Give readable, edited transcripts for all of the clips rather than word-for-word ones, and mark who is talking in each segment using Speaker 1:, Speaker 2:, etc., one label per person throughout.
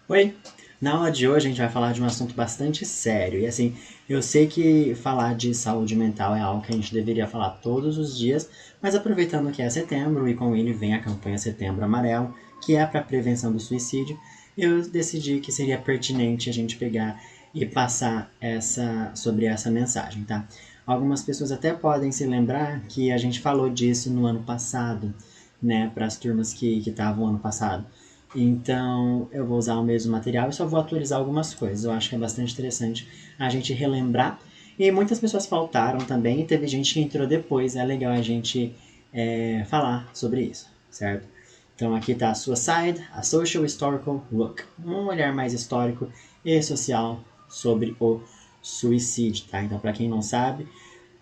Speaker 1: Oi! Na aula de hoje a gente vai falar de um assunto bastante sério. E assim, eu sei que falar de saúde mental é algo que a gente deveria falar todos os dias, mas aproveitando que é setembro e com ele vem a campanha Setembro Amarelo, que é para prevenção do suicídio, eu decidi que seria pertinente a gente pegar e passar sobre essa mensagem, tá? Algumas pessoas até podem se lembrar que a gente falou disso no ano passado, né, para as turmas que estavam ano passado. Então, eu vou usar o mesmo material e só vou atualizar algumas coisas. Eu acho que é bastante interessante a gente relembrar. E muitas pessoas faltaram também, e teve gente que entrou depois. É legal a gente falar sobre isso, certo? Então, aqui está a Suicide, a Social Historical Look. Um olhar mais histórico e social sobre o suicídio, tá? Então, para quem não sabe,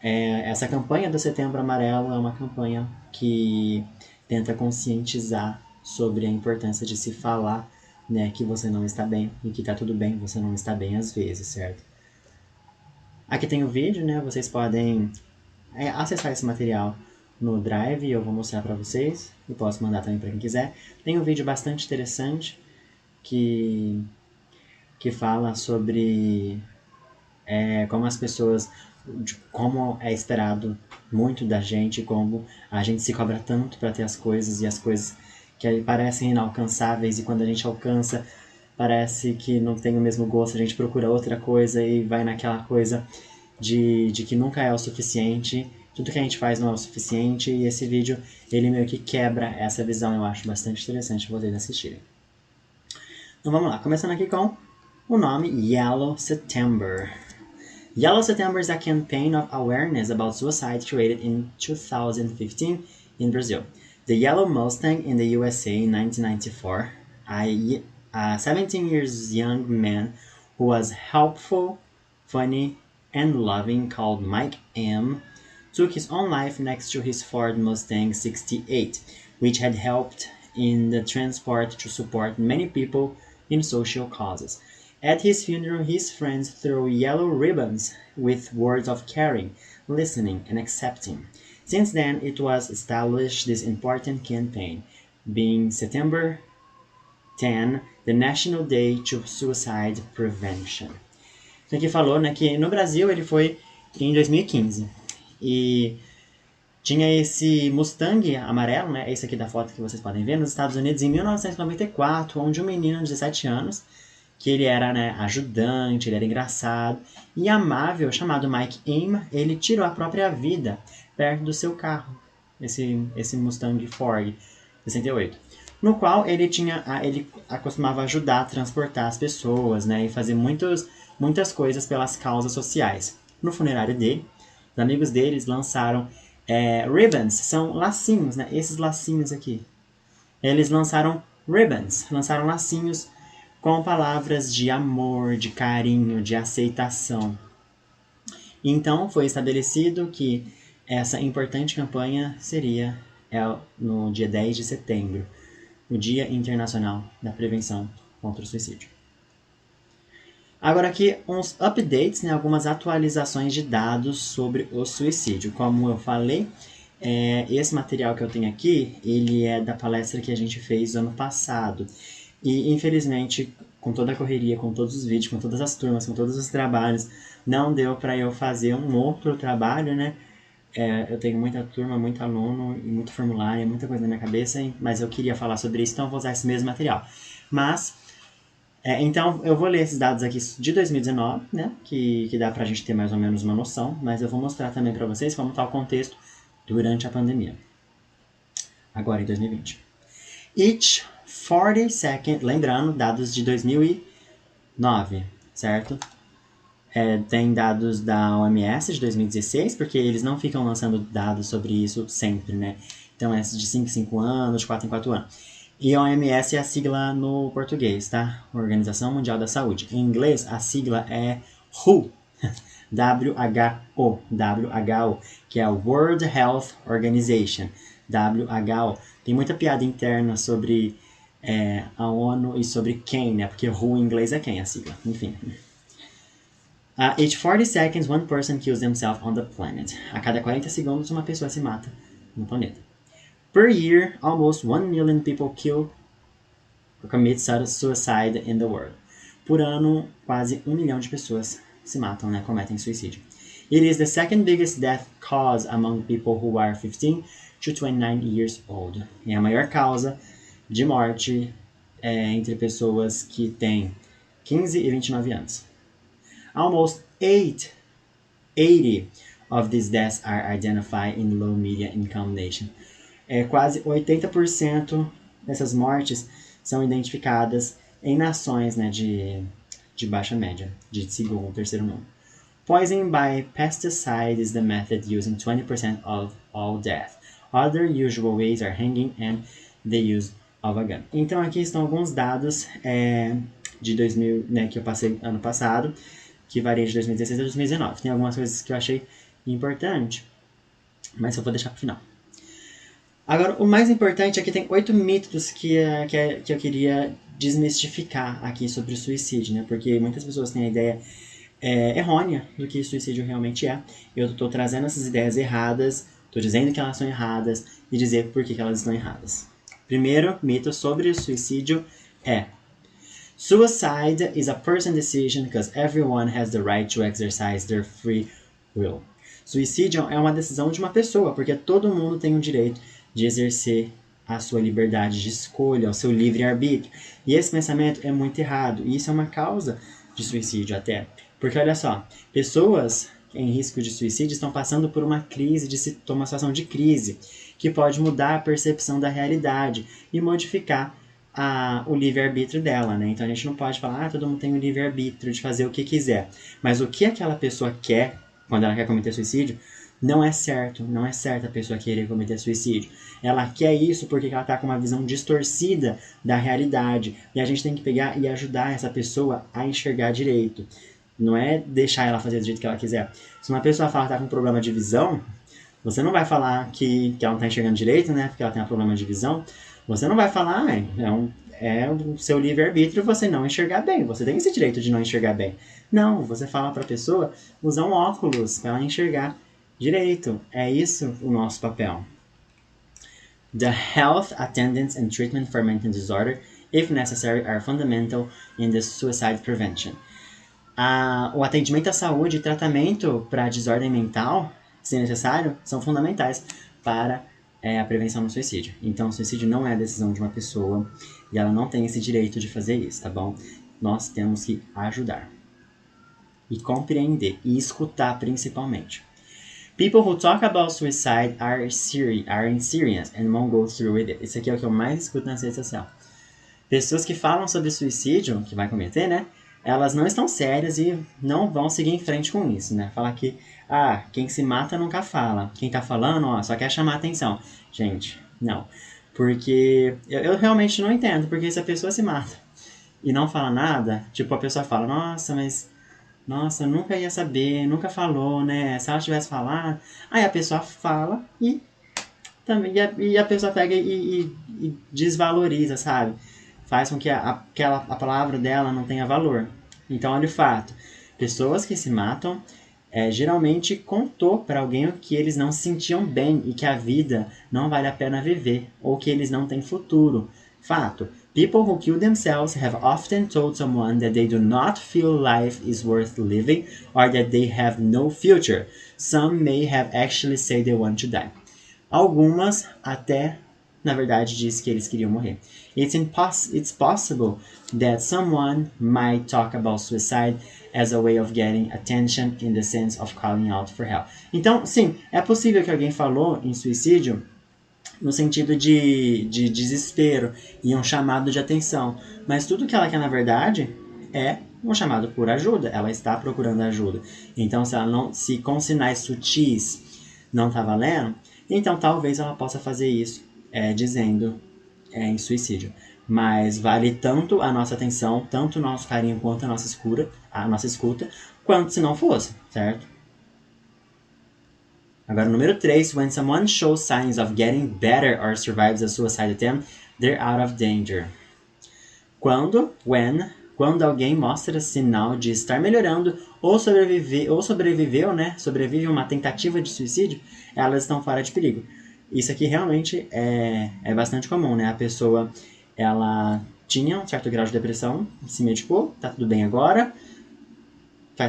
Speaker 1: essa campanha do Setembro Amarelo é uma campanha que tenta conscientizar sobre a importância de se falar, né, que você não está bem e que tá tudo bem, você não está bem às vezes, certo? Aqui tem o vídeo, né? Vocês podem acessar esse material no Drive, eu vou mostrar para vocês e posso mandar também para quem quiser. Tem um vídeo bastante interessante que fala sobre como as pessoas, como é esperado muito da gente, como a gente se cobra tanto para ter as coisas e as coisas que parecem inalcançáveis e quando a gente alcança parece que não tem o mesmo gosto, a gente procura outra coisa e vai naquela coisa de que nunca é o suficiente, tudo que a gente faz não é o suficiente e esse vídeo ele meio que quebra essa visão, eu acho bastante interessante vocês assistirem. Então vamos lá, começando aqui com o nome Yellow September. Yellow September is a campaign of awareness about suicide created in 2015 in Brazil. The Yellow Mustang in the USA in 1994, a 17 years young man who was helpful, funny, and loving called Mike M, took his own life next to his Ford Mustang 68, which had helped in the transport to support many people in social causes. At his funeral, his friends threw yellow ribbons with words of caring, listening, and accepting. Since then, it was established this important campaign, being September 10, the National Day to Suicide Prevention. Então aqui falou, né, que no Brasil ele foi em 2015 e tinha esse Mustang amarelo, né, esse aqui da foto que vocês podem ver, nos Estados Unidos em 1994, onde um menino de 17 anos que ele era, né, ajudante, ele era engraçado e amável, chamado Mike Aim, ele tirou a própria vida perto do seu carro, esse Mustang Ford 68, no qual ele acostumava ajudar a transportar as pessoas, né, e fazer muitas coisas pelas causas sociais. No funerário dele, os amigos deles lançaram ribbons, são lacinhos, né, esses lacinhos aqui. Eles lançaram ribbons, lançaram lacinhos com palavras de amor, de carinho, de aceitação. Então foi estabelecido que essa importante campanha seria no dia 10 de setembro, o Dia Internacional da Prevenção contra o Suicídio. Agora aqui uns updates, né, algumas atualizações de dados sobre o suicídio. Como eu falei, esse material que eu tenho aqui, ele é da palestra que a gente fez ano passado. E, infelizmente, com toda a correria, com todos os vídeos, com todas as turmas, com todos os trabalhos, não deu para eu fazer um outro trabalho, né? Eu tenho muita turma, muito aluno, e muito formulário, muita coisa na minha cabeça, mas eu queria falar sobre isso, então eu vou usar esse mesmo material. Mas, então, eu vou ler esses dados aqui de 2019, né? Que dá pra gente ter mais ou menos uma noção, mas eu vou mostrar também para vocês como está o contexto durante a pandemia. Agora, em 2020. Each 40-second, lembrando, dados de 2009, certo? Tem dados da OMS de 2016, porque eles não ficam lançando dados sobre isso sempre, né? Então é de 5 em 5 anos, de 4 em 4 anos. E a OMS é a sigla no português, tá? Organização Mundial da Saúde. Em inglês, a sigla é WHO, WHO, que é a World Health Organization, WHO. Tem muita piada interna sobre a ONU e sobre quem, né? Porque WHO em inglês é quem, a sigla. Enfim. Each 40 seconds, one person kills themselves on the planet. A cada 40 segundos, uma pessoa se mata no planeta. Per year, almost 1 million people kill commit suicide in the world. Por ano, quase 1 milhão de pessoas se matam, né, cometem suicídio. It is the second biggest death cause among people who are 15 to 29 years old. É a maior causa de morte entre pessoas que têm 15 e 29 anos. Almost 80 of these deaths are identified in low media income nation. Quase 80% dessas mortes são identificadas em nações, né, de baixa média, de segundo, terceiro mundo. Poisoning by pesticide is the method using 20% of all death. Other usual ways are hanging and the use of a gun. Então aqui estão alguns dados de 2000, né, que eu passei ano passado, que varia de 2016 a 2019. Tem algumas coisas que eu achei importante, mas eu vou deixar para o final. Agora, o mais importante é que tem 8 mitos que eu queria desmistificar aqui sobre o suicídio, né? Porque muitas pessoas têm a ideia errônea do que suicídio realmente é. Eu estou trazendo essas ideias erradas, estou dizendo que elas são erradas e dizer por que elas estão erradas. Primeiro mito sobre o suicídio é: suicide is a person's decision because everyone has the right to exercise their free will. Suicídio é uma decisão de uma pessoa, porque todo mundo tem o direito de exercer a sua liberdade de escolha, o seu livre-arbítrio. E esse pensamento é muito errado, e isso é uma causa de suicídio até. Porque olha só, pessoas em risco de suicídio estão passando por uma situação de crise, que pode mudar a percepção da realidade e modificar o livre-arbítrio dela, né? Então a gente não pode falar, todo mundo tem o livre-arbítrio de fazer o que quiser. Mas o que aquela pessoa quer, quando ela quer cometer suicídio, não é certo. Não é certo a pessoa querer cometer suicídio. Ela quer isso porque ela está com uma visão distorcida da realidade. E a gente tem que pegar e ajudar essa pessoa a enxergar direito. Não é deixar ela fazer do jeito que ela quiser. Se uma pessoa fala que está com problema de visão, você não vai falar que ela não está enxergando direito, né? Porque ela tem um problema de visão. Você não vai falar, é o seu livre-arbítrio você não enxergar bem. Você tem esse direito de não enxergar bem. Não, você fala para a pessoa usar um óculos para ela enxergar direito. É isso o nosso papel. The health, attendance and treatment for mental disorder, if necessary, are fundamental in the suicide prevention. O atendimento à saúde e tratamento para desordem mental, se necessário, são fundamentais para a prevenção do suicídio. Então, o suicídio não é a decisão de uma pessoa e ela não tem esse direito de fazer isso, tá bom? Nós temos que ajudar e compreender e escutar principalmente. People who talk about suicide are serious and won't go through with it. Isso aqui é o que eu mais escuto na rede social. Pessoas que falam sobre suicídio, que vai cometer, né? Elas não estão sérias e não vão seguir em frente com isso, né? Falar que, quem se mata nunca fala. Quem tá falando, só quer chamar atenção. Gente, não. Porque eu realmente não entendo, porque se a pessoa se mata e não fala nada, tipo, a pessoa fala, nossa, eu nunca ia saber, nunca falou, né? Se ela tivesse falado, aí a pessoa fala e a pessoa pega e desvaloriza, sabe? Faz com que a palavra dela não tenha valor. Então, olha o fato. Pessoas que se matam, geralmente contou para alguém que eles não se sentiam bem e que a vida não vale a pena viver, ou que eles não têm futuro. Fato. People who kill themselves have often told someone that they do not feel life is worth living or that they have no future. Some may have actually said they want to die. Algumas até, na verdade, disse que eles queriam morrer. It's possible that someone might talk about suicide as a way of getting attention in the sense of calling out for help. Então, sim, é possível que alguém falou em suicídio no sentido de desespero e um chamado de atenção. Mas tudo que ela quer, na verdade, é um chamado por ajuda. Ela está procurando ajuda. Então, se com sinais sutis não está valendo, então talvez ela possa fazer isso dizendo em suicídio. Mas vale tanto a nossa atenção, tanto o nosso carinho quanto a nossa escuta, quanto se não fosse, certo? Agora, número 3. When someone shows signs of getting better or survives a suicide attempt, they're out of danger. Quando alguém mostra sinal de estar melhorando ou sobreviveu, né? Sobrevive uma tentativa de suicídio, elas estão fora de perigo. Isso aqui realmente é bastante comum, né? A pessoa, ela tinha um certo grau de depressão, se medicou, tá tudo bem agora,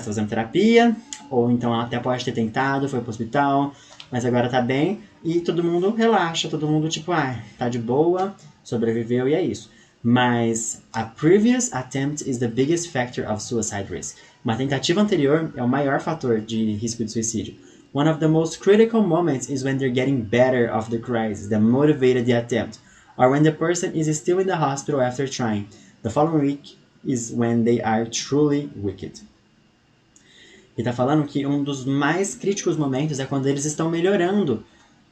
Speaker 1: fazendo terapia, ou então ela até pode ter tentado, foi pro hospital, mas agora tá bem, e todo mundo relaxa, todo mundo tipo, tá de boa, sobreviveu e é isso. Mas a previous attempt is the biggest factor of suicide risk. Uma tentativa anterior é o maior fator de risco de suicídio. One of the most critical moments is when they're getting better of the crisis that motivated the attempt, or when the person is still in the hospital after trying. The following week is when they are truly wicked. E tá falando que um dos mais críticos momentos é quando eles estão melhorando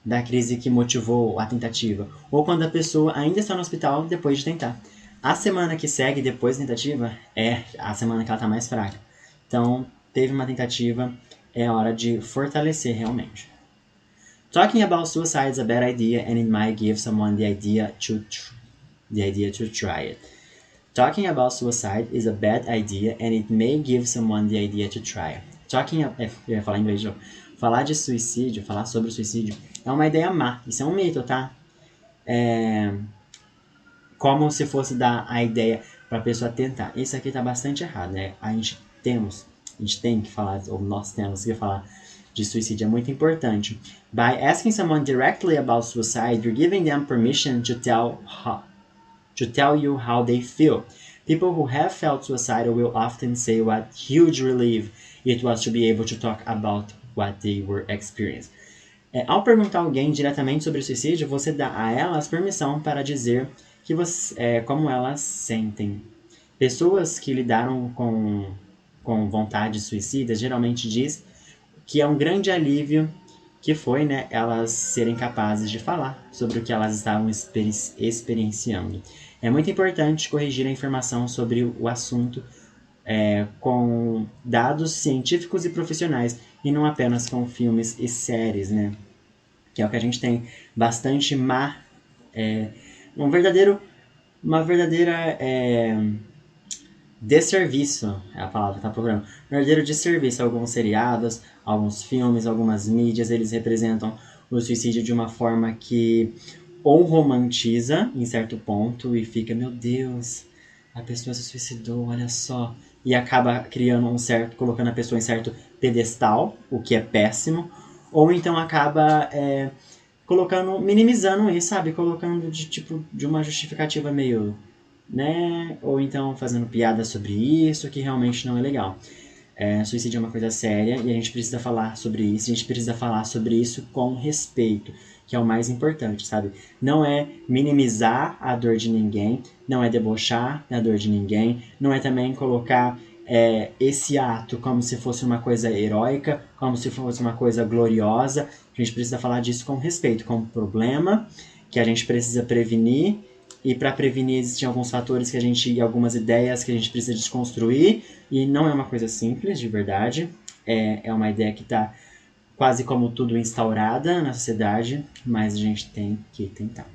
Speaker 1: da crise que motivou a tentativa, ou quando a pessoa ainda está no hospital depois de tentar. A semana que segue depois da tentativa é a semana que ela está mais fraca. Então, teve uma tentativa, é hora de fortalecer realmente. Talking about suicide is a bad idea and it might give someone the idea to try it. Talking about suicide is a bad idea and it may give someone the idea to try it. Eu ia falar em inglês de novo. Falar de suicídio, falar sobre suicídio é uma ideia má. Isso é um mito, tá? Como se fosse dar a ideia para a pessoa tentar. Isso aqui tá bastante errado, né? A gente tem que falar, ou nós temos que falar de suicídio. É muito importante. By asking someone directly about suicide, you're giving them permission to tell you how they feel. People who have felt suicidal will often say what huge relief it was to be able to talk about what they were experiencing. Ao perguntar a alguém diretamente sobre o suicídio, você dá a elas permissão para dizer que como elas sentem. Pessoas que lidaram com vontades suicidas geralmente diz que é um grande alívio que foi, né, elas serem capazes de falar sobre o que elas estavam experienciando. É muito importante corrigir a informação sobre o assunto com dados científicos e profissionais e não apenas com filmes e séries, né? Que é o que a gente tem bastante uma verdadeira desserviço, é a palavra que tá procurando. Verdadeiro desserviço a alguns seriados, alguns filmes, algumas mídias, eles representam o suicídio de uma forma que ou romantiza em certo ponto e fica, meu Deus, a pessoa se suicidou, olha só, e acaba colocando a pessoa em certo pedestal, o que é péssimo, ou então acaba minimizando isso, sabe, colocando de uma justificativa meio, né, ou então fazendo piada sobre isso, que realmente não é legal. Suicídio é uma coisa séria e a gente precisa falar sobre isso, a gente precisa falar sobre isso com respeito, que é o mais importante, sabe? Não é minimizar a dor de ninguém, não é debochar da dor de ninguém, não é também colocar esse ato como se fosse uma coisa heróica, como se fosse uma coisa gloriosa. A gente precisa falar disso com respeito, como problema que a gente precisa prevenir. E para prevenir existem alguns fatores e algumas ideias que a gente precisa desconstruir. E não é uma coisa simples, de verdade. É uma ideia que está quase como tudo instaurada na sociedade, mas a gente tem que tentar.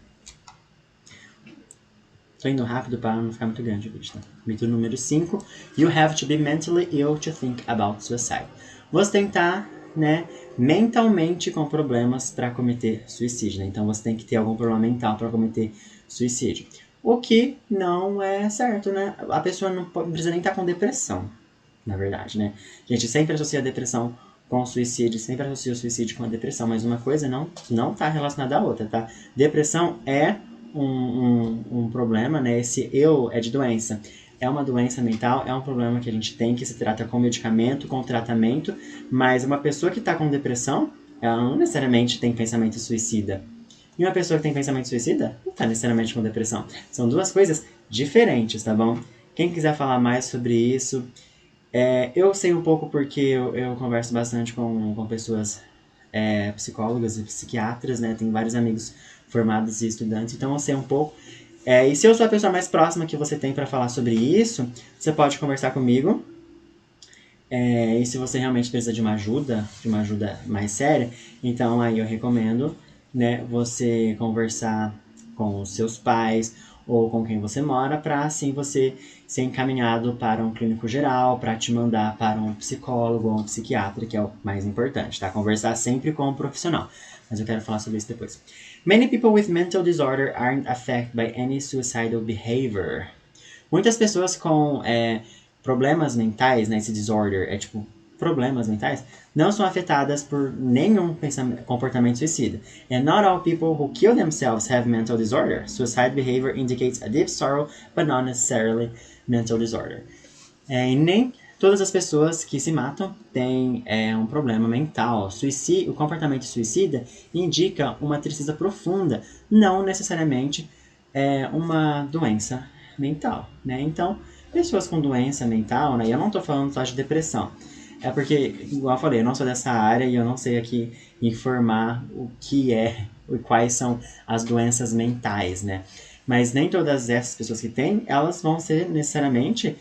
Speaker 1: Tô indo rápido para não ficar muito grande o vídeo, tá? Mito número 5. You have to be mentally ill to think about suicide. Você tem que estar, né, mentalmente com problemas para cometer suicídio, né? Então você tem que ter algum problema mental para cometer suicídio. O que não é certo, né? A pessoa não precisa nem estar com depressão, na verdade, né? A gente sempre associa a depressão com o suicídio, sempre associa o suicídio com a depressão, mas uma coisa não está relacionada à outra, tá? Depressão é um problema, né? Esse eu é de doença. É uma doença mental, é um problema que a gente tem, que se trata com medicamento, com tratamento, mas uma pessoa que está com depressão, ela não necessariamente tem pensamento suicida. E uma pessoa que tem pensamento suicida não está necessariamente com depressão. São duas coisas diferentes, tá bom? Quem quiser falar mais sobre isso, eu sei um pouco porque eu converso bastante com pessoas psicólogas e psiquiatras, né? Tenho vários amigos formados e estudantes, então eu sei um pouco. E se eu sou a pessoa mais próxima que você tem para falar sobre isso, você pode conversar comigo. E se você realmente precisa de uma ajuda mais séria, então aí eu recomendo, né, você conversar com os seus pais ou com quem você mora, para assim você ser encaminhado para um clínico geral, para te mandar para um psicólogo ou um psiquiatra, que é o mais importante, tá? Conversar sempre com um profissional. Mas eu quero falar sobre isso depois. Many people with mental disorder aren't affected by any suicidal behavior. Muitas pessoas com problemas mentais, né, esse disorder, é tipo problemas mentais, não são afetadas por nenhum comportamento suicida. And not all people who kill themselves have mental disorder. Suicide behavior indicates a deep sorrow, but not necessarily mental disorder. E nem todas as pessoas que se matam têm um problema mental. O comportamento suicida indica uma tristeza profunda, não necessariamente uma doença mental, né? Então, pessoas com doença mental, né? E eu não estou falando só de depressão. É porque, igual eu falei, eu não sou dessa área e eu não sei aqui informar o que e quais são as doenças mentais, né? Mas nem todas essas pessoas que têm, elas vão ser necessariamente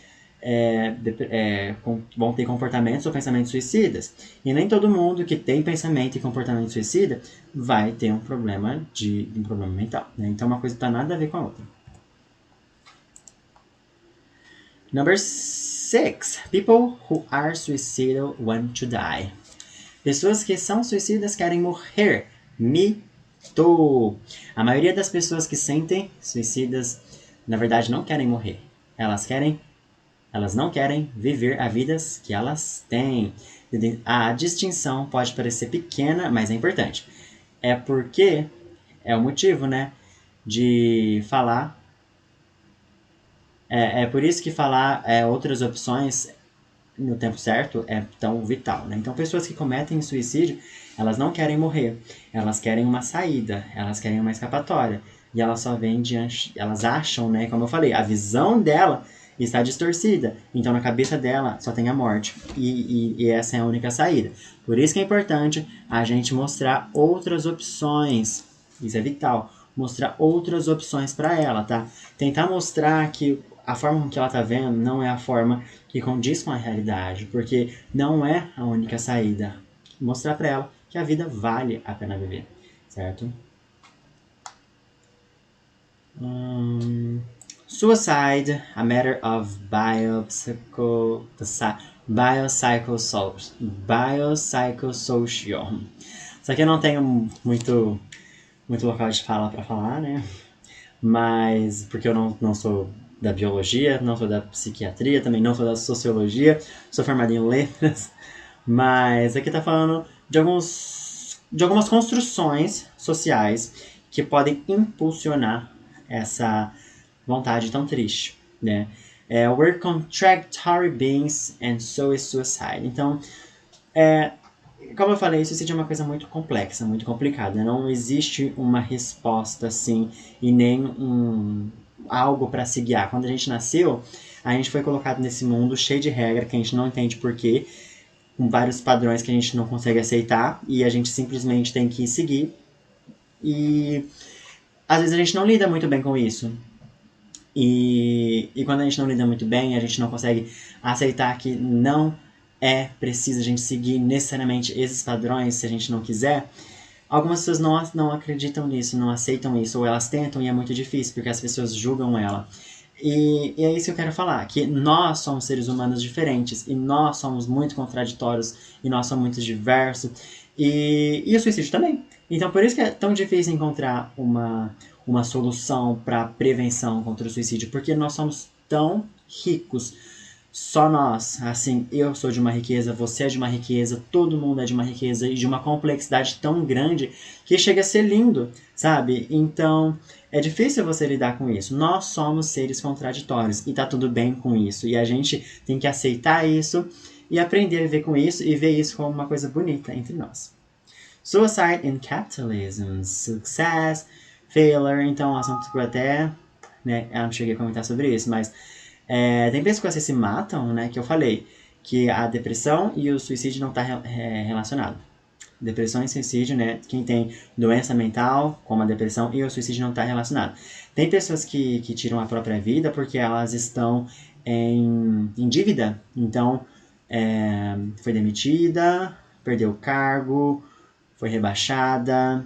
Speaker 1: vão ter comportamentos ou pensamentos suicidas. E nem todo mundo que tem pensamento e comportamento suicida vai ter um problema mental, né? Então uma coisa não tem nada a ver com a outra. Number 6. People who are suicidal want to die. Pessoas que são suicidas querem morrer. Mito. A maioria das pessoas que sentem suicidas, na verdade, não querem morrer. Elas não querem viver a vida que elas têm. A distinção pode parecer pequena, mas é importante. É porque é o motivo, né, de falar. É por isso que falar outras opções no tempo certo é tão vital, né? Então, pessoas que cometem suicídio, elas não querem morrer. Elas querem uma saída, elas querem uma escapatória. E elas só vêm elas acham, né, como eu falei, a visão dela está distorcida. Então, na cabeça dela só tem a morte. E essa é a única saída. Por isso que é importante a gente mostrar outras opções. Isso é vital. Mostrar outras opções para ela, tá? Tentar mostrar que a forma que ela tá vendo não é a forma que condiz com a realidade, porque não é a única saída. Mostrar para ela que a vida vale a pena viver, certo? Suicide, a matter of biopsychosocial. Isso aqui eu não tenho muito local de fala para falar, né? Mas porque eu não sou da biologia, não sou da psiquiatria, também não sou da sociologia, sou formado em letras, mas aqui tá falando de algumas construções sociais que podem impulsionar essa vontade tão triste, né? We're contractory beings and so is suicide. Então, como eu falei, suicídio é uma coisa muito complexa, muito complicada. Não existe uma resposta assim e nem algo para se guiar. Quando a gente nasceu, a gente foi colocado nesse mundo cheio de regra que a gente não entende porquê, com vários padrões que a gente não consegue aceitar e a gente simplesmente tem que seguir. E às vezes a gente não lida muito bem com isso. E quando a gente não lida muito bem, a gente não consegue aceitar que não é preciso a gente seguir necessariamente esses padrões se a gente não quiser. Algumas pessoas não acreditam nisso, não aceitam isso, ou elas tentam e é muito difícil, porque as pessoas julgam ela. E é isso que eu quero falar, que nós somos seres humanos diferentes, e nós somos muito contraditórios, e nós somos muito diversos, e o suicídio também. Então por isso que é tão difícil encontrar uma solução para prevenção contra o suicídio, porque nós somos tão ricos. Só nós, assim, eu sou de uma riqueza, você é de uma riqueza, todo mundo é de uma riqueza e de uma complexidade tão grande que chega a ser lindo, sabe? Então, é difícil você lidar com isso. Nós somos seres contraditórios e tá tudo bem com isso. E a gente tem que aceitar isso e aprender a viver com isso e ver isso como uma coisa bonita entre nós. Suicide in Capitalism, Success, Failure. Então, um assunto que eu até, né, eu não cheguei a comentar sobre isso, mas tem pessoas que se matam, né, que eu falei, que a depressão e o suicídio não tá relacionado. Depressão e suicídio, né, quem tem doença mental, como a depressão e o suicídio não tá relacionado. Tem pessoas que tiram a própria vida porque elas estão em dívida, então foi demitida, perdeu o cargo, foi rebaixada,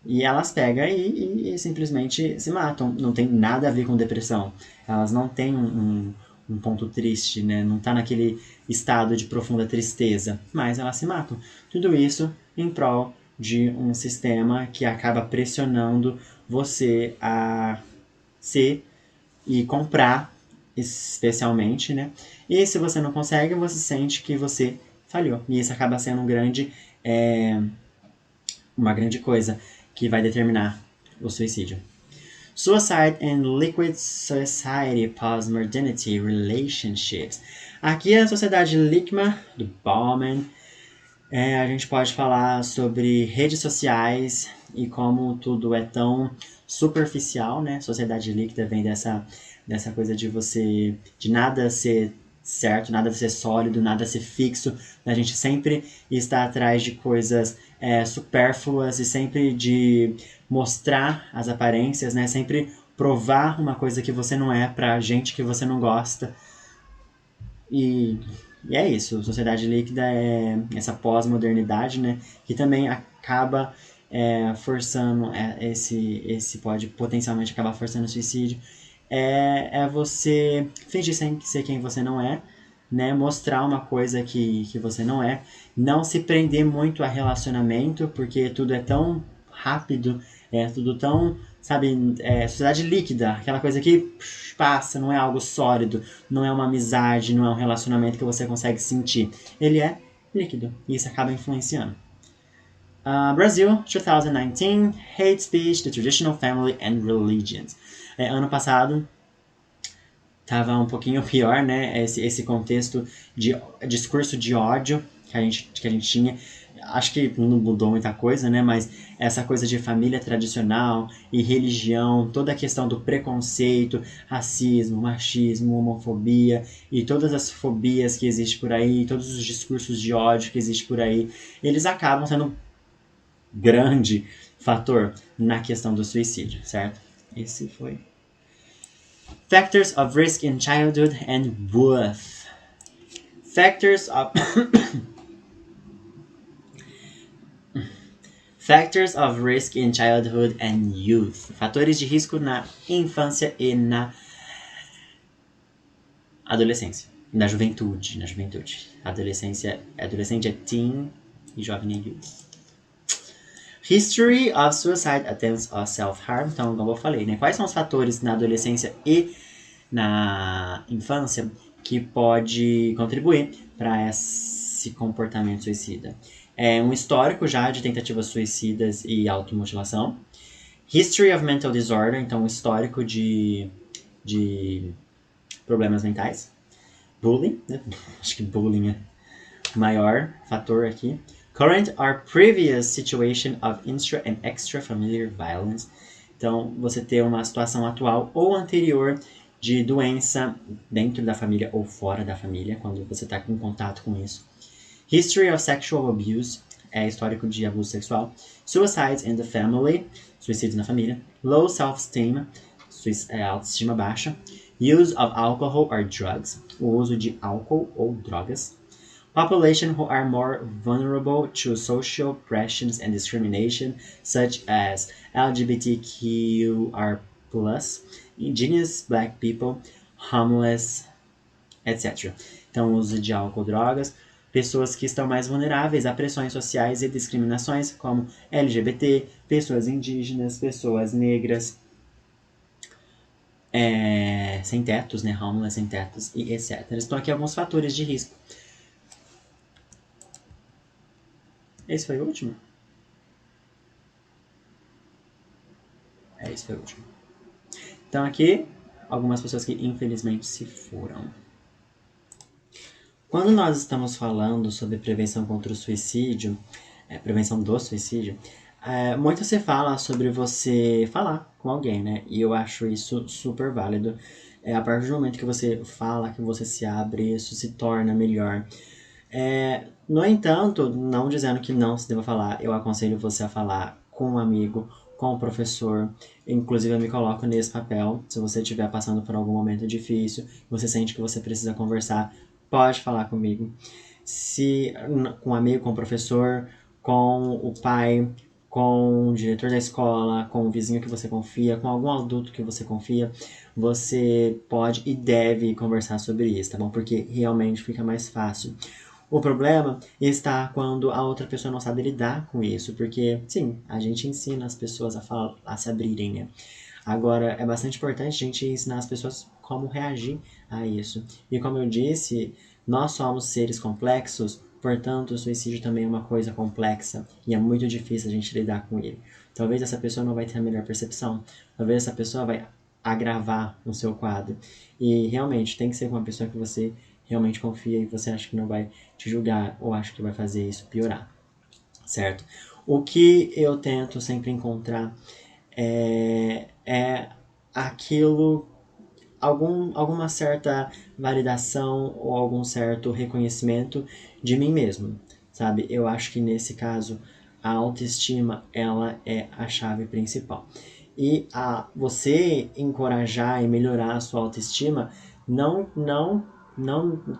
Speaker 1: e elas pegam e simplesmente se matam. Não tem nada a ver com depressão. Elas não têm um ponto triste, né? Não tá naquele estado de profunda tristeza. Mas elas se matam. Tudo isso em prol de um sistema que acaba pressionando você a ser e comprar especialmente, né? E se você não consegue, você sente que você falhou. E isso acaba sendo uma grande coisa que vai determinar o suicídio. Suicide and Liquid Society Postmodernity Relationships. Aqui é a sociedade líquida do Bauman. A gente pode falar sobre redes sociais e como tudo é tão superficial, né? Sociedade líquida vem dessa coisa de nada ser certo, nada ser sólido, nada ser fixo. A gente sempre está atrás de coisas supérfluas e sempre de mostrar as aparências, né? Sempre provar uma coisa que você não é pra gente que você não gosta. E é isso, sociedade líquida é essa pós-modernidade, né? Que também acaba forçando, esse pode potencialmente acabar forçando o suicídio. É você fingir sem ser quem você não é, né? Mostrar uma coisa que você não é. Não se prender muito a relacionamento, porque tudo é tão rápido, é tudo tão, sabe, sociedade líquida, aquela coisa que passa, não é algo sólido, não é uma amizade, não é um relacionamento que você consegue sentir. Ele é líquido, e isso acaba influenciando. Brasil, 2019, Hate Speech, the Traditional Family and Religions. Ano passado, tava um pouquinho pior, né? Esse contexto de discurso de ódio que a gente tinha. Acho que não mudou muita coisa, né? Mas essa coisa de família tradicional e religião, toda a questão do preconceito, racismo, machismo, homofobia e todas as fobias que existem por aí, todos os discursos de ódio que existem por aí, eles acabam sendo um grande fator na questão do suicídio, certo? Esse foi Factors of risk in childhood and youth. Factors of Factors of risk in childhood and youth. Fatores de risco na infância e na adolescência. Na juventude. Adolescente é teen e jovem é youth. History of suicide attempts or self-harm. Então, como eu falei, né? Quais são os fatores na adolescência e na infância que pode contribuir para esse comportamento suicida? Um histórico já de tentativas suicidas e automutilação. History of mental disorder, então um histórico de problemas mentais. Bullying, né? Acho que bullying é o maior fator aqui. Current or previous situation of intra and extrafamiliar violence. Então, você ter uma situação atual ou anterior de doença dentro da família ou fora da família, quando você está em contato com isso. History of sexual abuse, histórico de abuso sexual. Suicides in the family, suicídio na família. Low self-esteem, autoestima baixa. Use of alcohol or drugs, o uso de álcool ou drogas. Population who are more vulnerable to social pressures and discrimination, such as LGBTQR+, indigenous black people, homeless, etc. Então, uso de álcool ou drogas. Pessoas que estão mais vulneráveis a pressões sociais e discriminações, como LGBT, pessoas indígenas, pessoas negras, sem tetos, né, homeless, sem tetos, e etc. Estão aqui alguns fatores de risco. Esse foi o último? Esse foi o último. Então aqui, algumas pessoas que infelizmente se foram. Quando nós estamos falando sobre prevenção contra o suicídio, prevenção do suicídio, muito se fala sobre você falar com alguém, né? E eu acho isso super válido. A partir do momento que você fala, que você se abre, isso se torna melhor. No entanto, não dizendo que não se deva falar, eu aconselho você a falar com um amigo, com o professor. Inclusive, eu me coloco nesse papel. Se você estiver passando por algum momento difícil, você sente que você precisa conversar, pode falar comigo. Com um amigo, com o professor, com o pai, com o diretor da escola, com o vizinho que você confia, com algum adulto que você confia, você pode e deve conversar sobre isso, tá bom? Porque realmente fica mais fácil. O problema está quando a outra pessoa não sabe lidar com isso, porque, sim, a gente ensina as pessoas a se abrirem, né? Agora, é bastante importante a gente ensinar as pessoas como reagir a isso. E como eu disse, nós somos seres complexos, portanto, o suicídio também é uma coisa complexa e é muito difícil a gente lidar com ele. Talvez essa pessoa não vai ter a melhor percepção, talvez essa pessoa vai agravar o seu quadro. E realmente tem que ser com uma pessoa que você realmente confia e você acha que não vai te julgar ou acha que vai fazer isso piorar, certo? O que eu tento sempre encontrar é aquilo, alguma certa validação ou algum certo reconhecimento de mim mesmo, sabe? Eu acho que nesse caso a autoestima ela é a chave principal. E você encorajar e melhorar a sua autoestima não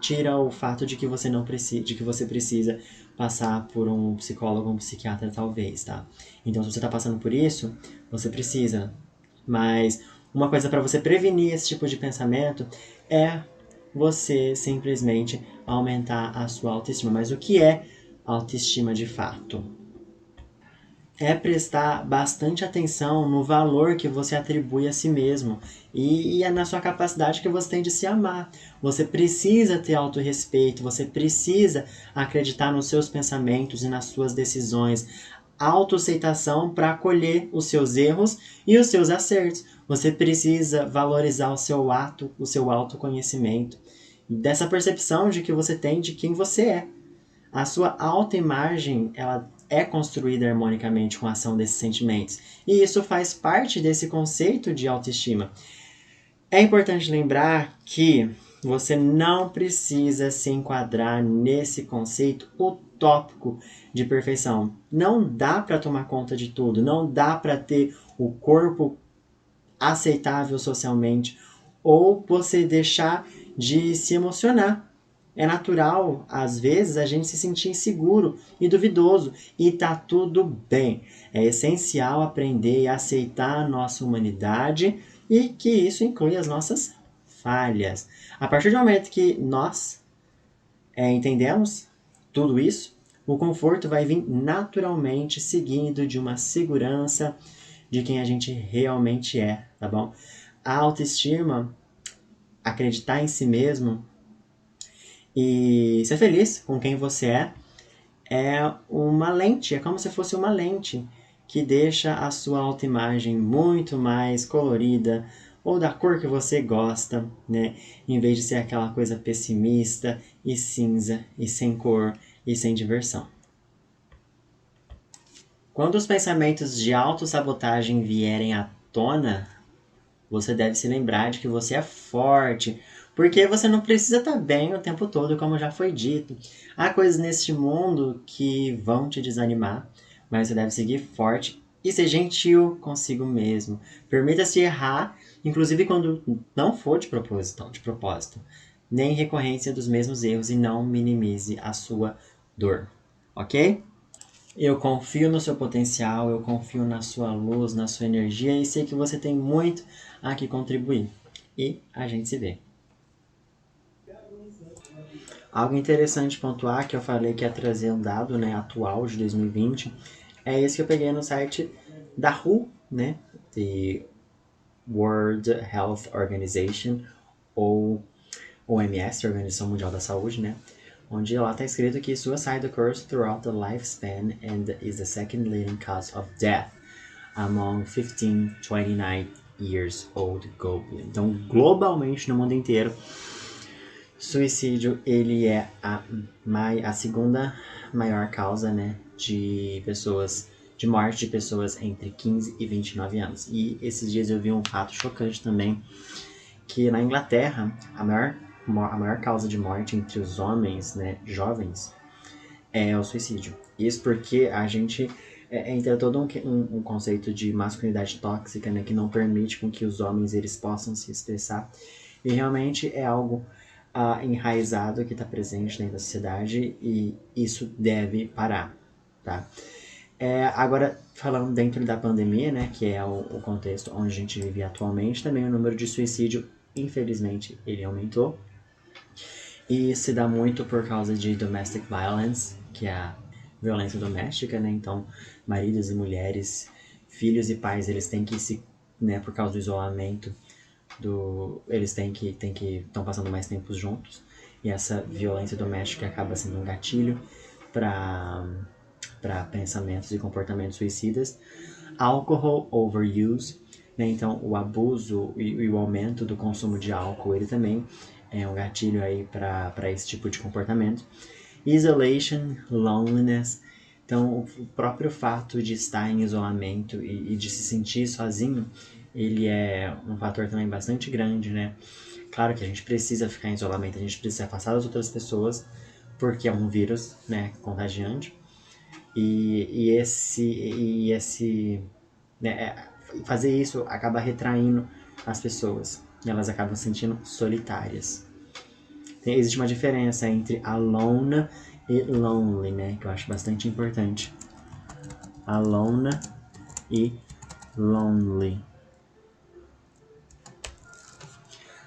Speaker 1: tira o fato de que você não precisa, de que você precisa passar por um psicólogo ou um psiquiatra talvez, tá? Então se você está passando por isso, você precisa. Mas uma coisa para você prevenir esse tipo de pensamento é você simplesmente aumentar a sua autoestima. Mas o que é autoestima de fato? É prestar bastante atenção no valor que você atribui a si mesmo e é na sua capacidade que você tem de se amar. Você precisa ter autorrespeito, você precisa acreditar nos seus pensamentos e nas suas decisões. Autoaceitação para acolher os seus erros e os seus acertos. Você precisa valorizar o seu ato, o seu autoconhecimento, dessa percepção de que você tem de quem você é. A sua autoimagem, ela é construída harmonicamente com a ação desses sentimentos. E isso faz parte desse conceito de autoestima. É importante lembrar que você não precisa se enquadrar nesse conceito utópico de perfeição. Não dá para tomar conta de tudo, não dá para ter o corpo aceitável socialmente ou você deixar de se emocionar. É natural, às vezes, a gente se sentir inseguro e duvidoso, e tá tudo bem. É essencial aprender e aceitar a nossa humanidade e que isso inclui as nossas falhas. A partir do momento que nós entendemos tudo isso, o conforto vai vir naturalmente seguindo de uma segurança de quem a gente realmente é, tá bom? A autoestima, acreditar em si mesmo e ser feliz com quem você é uma lente, é como se fosse uma lente que deixa a sua autoimagem muito mais colorida ou da cor que você gosta, né? Em vez de ser aquela coisa pessimista e cinza e sem cor e sem diversão. Quando os pensamentos de autossabotagem vierem à tona, você deve se lembrar de que você é forte, porque você não precisa estar bem o tempo todo, como já foi dito. Há coisas neste mundo que vão te desanimar, mas você deve seguir forte e ser gentil consigo mesmo. Permita-se errar, inclusive quando não for de propósito. Nem recorrência dos mesmos erros e não minimize a sua dor, ok? Eu confio no seu potencial, eu confio na sua luz, na sua energia e sei que você tem muito a que contribuir. E a gente se vê. Algo interessante pontuar que eu falei que ia trazer um dado, né, atual de 2020 é esse que eu peguei no site da WHO, né, the World Health Organization, ou OMS, Organização Mundial da Saúde, né, onde lá está escrito que suicide occurs throughout the lifespan and is the second leading cause of death among 15 to 29 years old globally. Então, globalmente, no mundo inteiro, suicídio ele é a segunda maior causa, né, de morte de pessoas entre 15 e 29 anos. E esses dias eu vi um fato chocante também, que na Inglaterra a maior causa de morte entre os homens, né, jovens, é o suicídio. Isso porque a gente entra todo um conceito de masculinidade tóxica, né, que não permite com que os homens eles possam se expressar. E realmente é algo enraizado que está presente dentro da sociedade e isso deve parar, tá? Agora, falando dentro da pandemia, né, que é o contexto onde a gente vive atualmente, também o número de suicídio, infelizmente, ele aumentou. E se dá muito por causa de domestic violence, que é a violência doméstica, né? Então, maridos e mulheres, filhos e pais, eles têm que se né, por causa do isolamento, eles estão passando mais tempo juntos, e essa violência doméstica acaba sendo um gatilho para pensamentos e comportamentos suicidas. Alcohol overuse, né? Então o abuso e o aumento do consumo de álcool, ele também é um gatilho aí para esse tipo de comportamento. Isolation, loneliness, então o próprio fato de estar em isolamento e de se sentir sozinho, ele é um fator também bastante grande, né? Claro que a gente precisa ficar em isolamento, a gente precisa se afastar das outras pessoas, porque é um vírus, né, contagiante. E esse né, fazer isso acaba retraindo as pessoas e elas acabam se sentindo solitárias. Existe uma diferença entre alone e lonely, né, que eu acho bastante importante. Alone e lonely.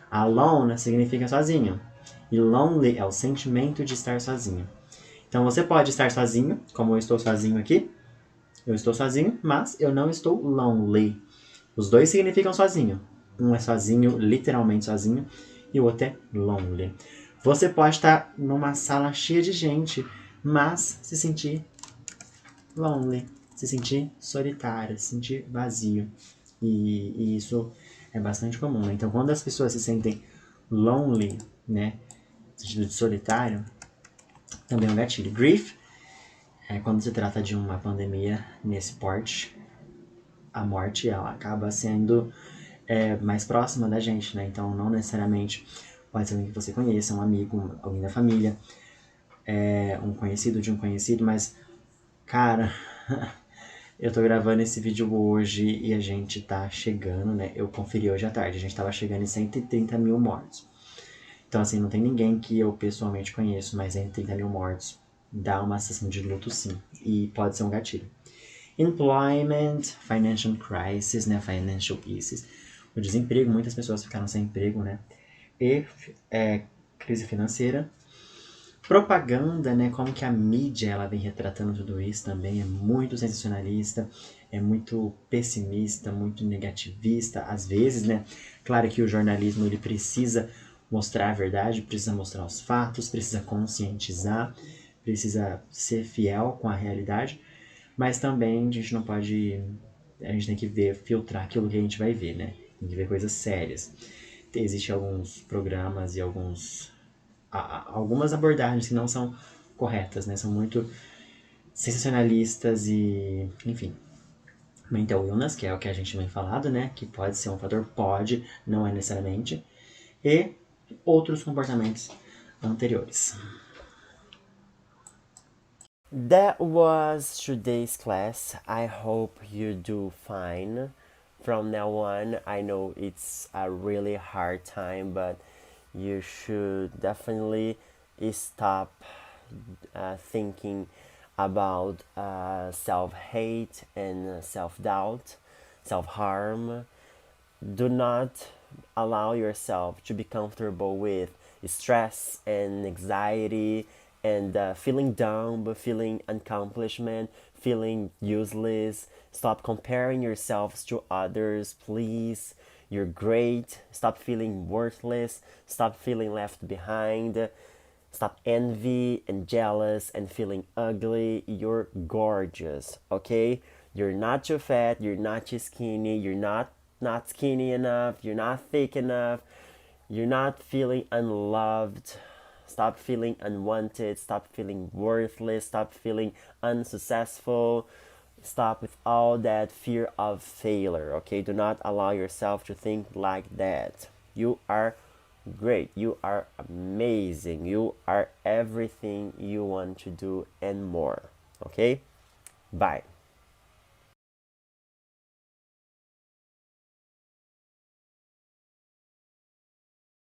Speaker 1: Alone significa sozinho e lonely é o sentimento de estar sozinho. Então você pode estar sozinho, como eu estou sozinho aqui. Eu estou sozinho, mas eu não estou lonely. Os dois significam sozinho. Um é sozinho, literalmente sozinho, e o outro é lonely. Você pode estar numa sala cheia de gente, mas se sentir lonely, se sentir solitário, se sentir vazio. E isso é bastante comum, né? Então, quando as pessoas se sentem lonely, né, no sentido de solitário, também é um gatilho. Grief é quando se trata de uma pandemia nesse porte, a morte ela acaba sendo mais próxima da gente, né? Então, não necessariamente pode ser alguém que você conheça, um amigo, alguém da família, um conhecido de um conhecido, mas, cara, eu tô gravando esse vídeo hoje e a gente tá chegando, né? Eu conferi hoje à tarde, a gente tava chegando em 130 mil mortos. Então, assim, não tem ninguém que eu pessoalmente conheço, mas 130 mil mortos dá uma sensação de luto, sim. E pode ser um gatilho. Employment, financial crisis, né? Financial crisis. O desemprego, muitas pessoas ficaram sem emprego, né? E crise financeira. Propaganda, né? Como que a mídia ela vem retratando tudo isso também é muito sensacionalista, é muito pessimista, muito negativista, às vezes, né? Claro que o jornalismo ele precisa mostrar a verdade, precisa mostrar os fatos, precisa conscientizar, precisa ser fiel com a realidade, mas também a gente não pode, a gente tem que ver, filtrar aquilo que a gente vai ver, né? Tem que ver coisas sérias. Existem alguns programas e algumas abordagens que não são corretas, né? São muito sensacionalistas e, enfim. Mental illness, que é o que a gente vem falado, né? Que pode ser um fator, pode, não é necessariamente. E outros comportamentos anteriores.
Speaker 2: That was today's class. I hope you do fine. From now on, I know it's a really hard time, but you should definitely stop thinking about self hate and self doubt, self harm. Do not allow yourself to be comfortable with stress and anxiety and feeling down but feeling accomplishment, feeling useless. Stop comparing yourselves to others, please. You're great. Stop feeling worthless. Stop feeling left behind. Stop envy and jealous and feeling ugly. You're gorgeous, okay? You're not too fat, you're not too skinny, you're not skinny enough, you're not thick enough, you're not feeling unloved. Stop feeling unwanted, stop feeling worthless, stop feeling unsuccessful. Stop with all that fear of failure, okay? Do not allow yourself to think like that. You are great. You are amazing. You are everything you want to do and more. Okay? Bye.